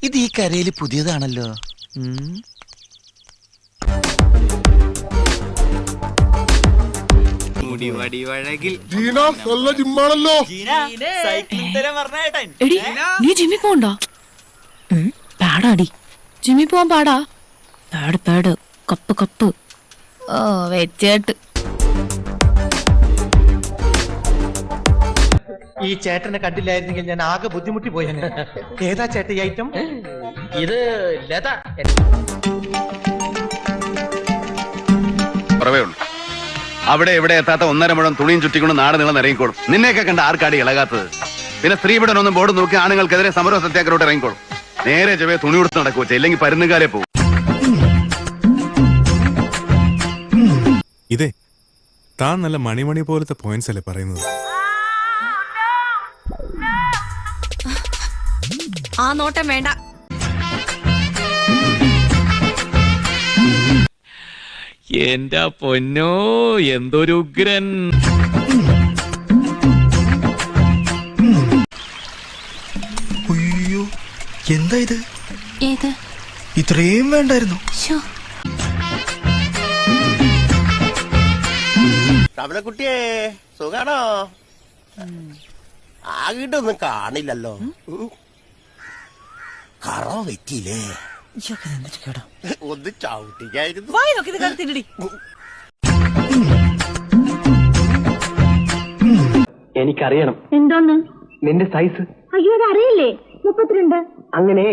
ഇത് ഈ കരയിൽ പുതിയതാണല്ലോ. നീ ജിമ്മി പോണ്ടോ? പാടാടി, ജിമ്മി പോവാൻ പാടാ. പാട് പാട്, കപ്പ് കപ്പ്. ഓ വെച്ചേട്ട്. ഈ ചേട്ടനെ കണ്ടില്ലായിരുന്നെങ്കിൽ ഞാൻ ആകെ ബുദ്ധിമുട്ടി പോയെന്ന്. ഏതാ ചേട്ട ഈ ഐറ്റം? ഇത് ലത. അവിടെ എവിടെ എത്താത്ത 1.5 മുഴം തുണിയും ചുറ്റിക്കൊണ്ട് നാട് നീളം ഇറങ്ങിക്കോളും. നിന്നെയൊക്കെ കണ്ട ആർക്കാടി ഇളകാത്തത്? പിന്നെ സ്ത്രീപീഡനൊന്നും ബോർഡ് നോക്കി ആണുങ്ങൾക്കെതിരെ സമര സത്യാഗ്രഹോട്ട് ഇറങ്ങിക്കോളും. നേരെ ചൊവ്വേ തുണി കൊടുത്ത് നടക്കുക, ഇല്ലെങ്കിൽ പരുന്നുകാരെ പോകും. ഇതേ താൻ നല്ല മണിമണി പോലത്തെ പോയിന്റ്സ് അല്ലേ പറയുന്നത്? ആ നോട്ടം വേണ്ട. എന്റെ പൊന്നോ, എന്തൊരു ഉഗ്രൻ. അയ്യോ, എന്താ ഇത്? ഏത്? ഇത്രയും വേണ്ടായിരുന്നു. തവളക്കുട്ടിയെ സുഖാണോ? ആകിട്ടൊന്നും കാണില്ലല്ലോ. കറ വെറ്റിയില്ലേ? ഒന്ന് ചവിട്ടിക്കായിരുന്നു. എനിക്കറിയണം. എന്തോന്ന്? നിന്റെ സൈസ്. അയ്യോ, അത് അറിയില്ലേ? 32. അങ്ങനെ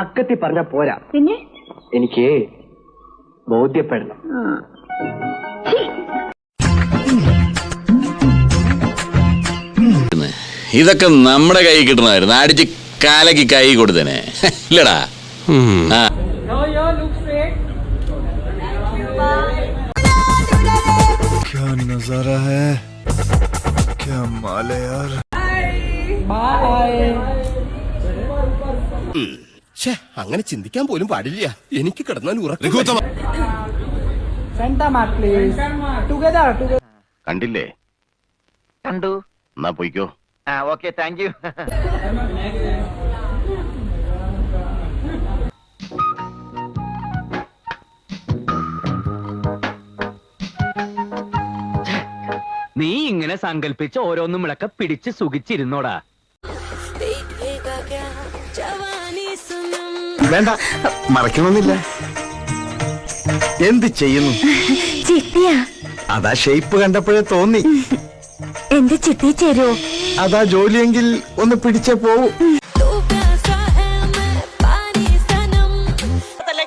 അക്കത്തി പറഞ്ഞ പോരാ, പിന്നെ എനിക്ക് ബോധ്യപ്പെടണം. ഇതൊക്കെ നമ്മുടെ കൈ കിട്ടണമായിരുന്നു. അടിച്ച് കാലക്ക് കൈ കൊടുത്തേനെ ഇല്ലടാ. क्या नजारा है, क्या माल है यार. അങ്ങനെ ചിന്തിക്കാൻ പോലും പാടില്ല. എനിക്ക് കിടന്നാൽ ഉറക്കം. കണ്ടില്ലേ? കണ്ടു. എന്നാ പോയിക്കോ. Okay, thank you. നീ ഇങ്ങനെ സങ്കല്പിച്ച് ഓരോന്നും വിളക്ക പിടിച്ച് സുഖിച്ചിരുന്നോടാ. വേണ്ട, മറക്കണമെന്നില്ല. എന്ത് ചെയ്യുന്നു? ചിട്ടിയാ. അതാ ഷേപ്പ് കണ്ടപ്പോഴേ തോന്നി. എന്റെ ചിട്ടി ചേരുവോ? അതാ ജോലിയെങ്കിൽ ഒന്ന് പിടിച്ചേ പോവൂ.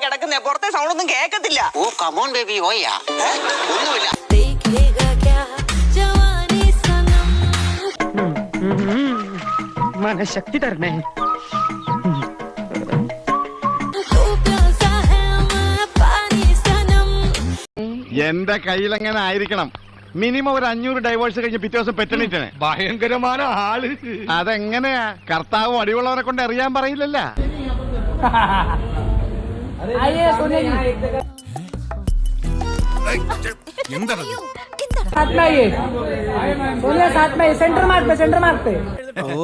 കിടക്കുന്നേ, പുറത്തെ സൗണ്ട് ഒന്നും കേൾക്കത്തില്ല. ഓ കമോൺ ബേബി, ഓയാ ഒന്നുമില്ല. മനഃശക്തി തരണേ. എന്റെ കയ്യിലെങ്ങനെ ആയിരിക്കണം? മിനിമം ഒരു 500 ഡൈവേഴ്സ് കഴിഞ്ഞ് പിറ്റേ ദിവസം പെറ്റണിട്ടാണ്. ഭയങ്കരമായ ആള്. അതെങ്ങനെയാ? കർത്താവ് അടിയുള്ളവരെ കൊണ്ട് അറിയാൻ പറയില്ലല്ല.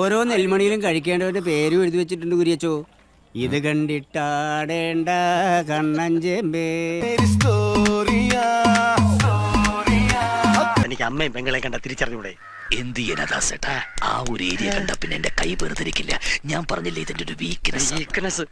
ഓരോ നെൽമണിയിലും കഴിക്കേണ്ടവരുടെ പേരും എഴുതി വെച്ചിട്ടുണ്ട് കുര്യച്ചോ. ഇത് കണ്ടിട്ടാടേണ്ട കണ്ണഞ്ചേമ്പേ. എനിക്ക് അമ്മയും പെങ്ങളെ കണ്ട തിരിച്ചറിഞ്ഞൂടെ? എന്ത് ചെയ്യാനാ? ആ ഒരു ഏരിയ കണ്ട പിന്നെ എന്റെ കൈ വെറുതിരിക്കില്ല. ഞാൻ പറഞ്ഞില്ലേ ഇതിന്റെ ഒരു വീക്ക്നെസ്.